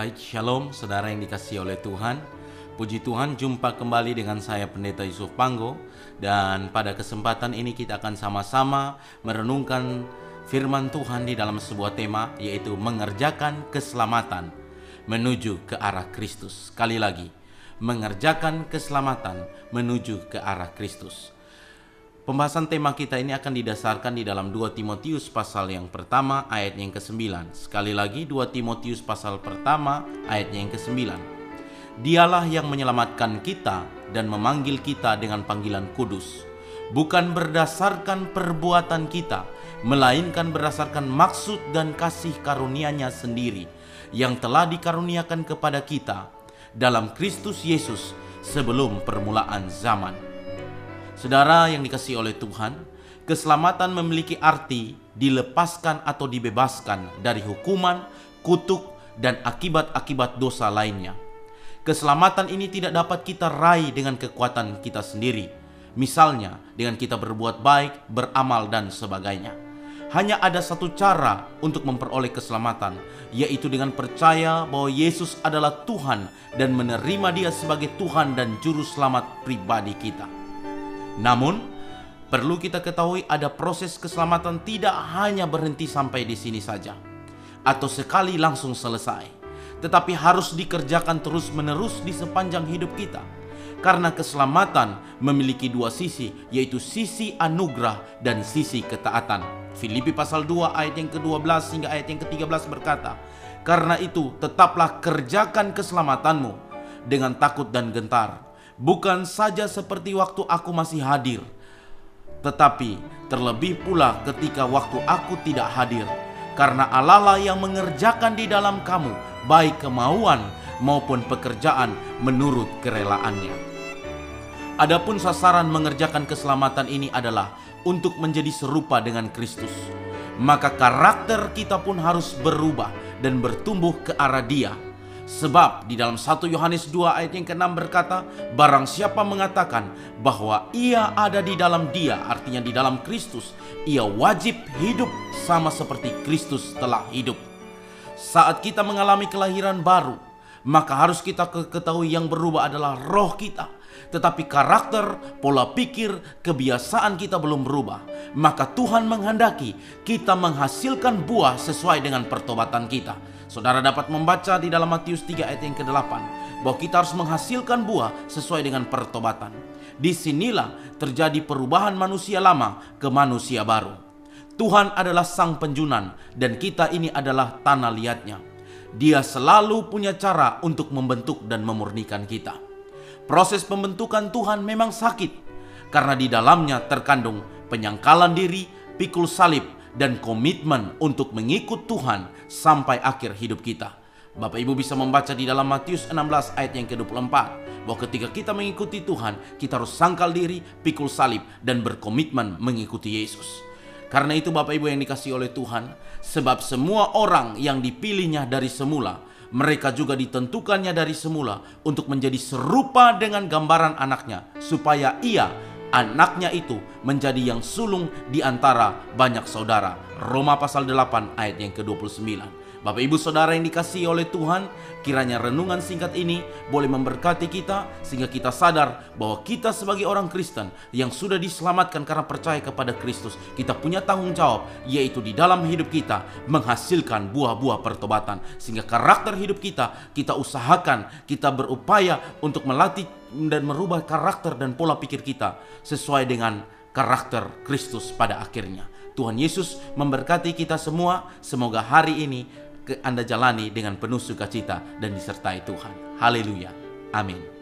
Baik, shalom saudara yang dikasihi oleh Tuhan. Puji Tuhan, jumpa kembali dengan saya Pendeta Yusuf Panggo. Dan pada kesempatan ini kita akan sama-sama merenungkan firman Tuhan di dalam sebuah tema, yaitu mengerjakan keselamatan menuju ke arah Kristus. Sekali lagi, mengerjakan keselamatan menuju ke arah Kristus. Pembahasan tema kita ini akan didasarkan di dalam 2 Timotius pasal yang pertama ayat yang ke-9. Sekali lagi 2 Timotius pasal pertama ayat yang ke-9. Dialah yang menyelamatkan kita dan memanggil kita dengan panggilan kudus, bukan berdasarkan perbuatan kita, melainkan berdasarkan maksud dan kasih karunia-Nya sendiri yang telah dikaruniakan kepada kita dalam Kristus Yesus sebelum permulaan zaman. Saudara yang dikasihi oleh Tuhan, keselamatan memiliki arti dilepaskan atau dibebaskan dari hukuman, kutuk, dan akibat-akibat dosa lainnya. Keselamatan ini tidak dapat kita raih dengan kekuatan kita sendiri, misalnya dengan kita berbuat baik, beramal, dan sebagainya. Hanya ada satu cara untuk memperoleh keselamatan, yaitu dengan percaya bahwa Yesus adalah Tuhan dan menerima Dia sebagai Tuhan dan Juru Selamat pribadi kita. Namun, perlu kita ketahui ada proses keselamatan tidak hanya berhenti sampai di sini saja, atau sekali langsung selesai, tetapi harus dikerjakan terus-menerus di sepanjang hidup kita. Karena keselamatan memiliki dua sisi, yaitu sisi anugerah dan sisi ketaatan. Filipi pasal 2 ayat yang ke-12 hingga ayat yang ke-13 berkata, "Karena itu tetaplah kerjakan keselamatanmu dengan takut dan gentar, bukan saja seperti waktu aku masih hadir, tetapi terlebih pula ketika waktu aku tidak hadir. Karena Allah lah yang mengerjakan di dalam kamu, baik kemauan maupun pekerjaan menurut kerelaannya." Adapun sasaran mengerjakan keselamatan ini adalah untuk menjadi serupa dengan Kristus. Maka karakter kita pun harus berubah dan bertumbuh ke arah Dia. Sebab di dalam 1 Yohanes 2 ayat yang ke-6 berkata, "Barang siapa mengatakan bahwa ia ada di dalam Dia," artinya di dalam Kristus, "ia wajib hidup sama seperti Kristus telah hidup." Saat kita mengalami kelahiran baru, maka harus kita ketahui yang berubah adalah roh kita. Tetapi karakter, pola pikir, kebiasaan kita belum berubah. Maka Tuhan menghendaki kita menghasilkan buah sesuai dengan pertobatan kita. Saudara dapat membaca di dalam Matius 3 ayat yang ke-8 bahwa kita harus menghasilkan buah sesuai dengan pertobatan. Disinilah terjadi perubahan manusia lama ke manusia baru. Tuhan adalah sang penjunan dan kita ini adalah tanah liatnya. Dia selalu punya cara untuk membentuk dan memurnikan kita. Proses pembentukan Tuhan memang sakit, karena di dalamnya terkandung penyangkalan diri, pikul salib, dan komitmen untuk mengikut Tuhan sampai akhir hidup kita. Bapak Ibu bisa membaca di dalam Matius 16 ayat yang ke-24 bahwa ketika kita mengikuti Tuhan, kita harus sangkal diri, pikul salib, dan berkomitmen mengikuti Yesus. Karena itu Bapak Ibu yang dikasihi oleh Tuhan, sebab semua orang yang dipilihnya dari semula, mereka juga ditentukannya dari semula untuk menjadi serupa dengan gambaran anaknya, supaya ia, anaknya itu, menjadi yang sulung di antara banyak saudara. Roma pasal 8 ayat yang ke-29. Bapak Ibu Saudara yang dikasihi oleh Tuhan, kiranya renungan singkat ini boleh memberkati kita sehingga kita sadar bahwa kita sebagai orang Kristen yang sudah diselamatkan karena percaya kepada Kristus, kita punya tanggung jawab, yaitu di dalam hidup kita menghasilkan buah-buah pertobatan. Sehingga karakter hidup kita usahakan, kita berupaya untuk melatih dan merubah karakter dan pola pikir kita sesuai dengan karakter Kristus pada akhirnya. Tuhan Yesus memberkati kita semua. Semoga hari ini Anda jalani dengan penuh sukacita dan disertai Tuhan. Haleluya. Amin.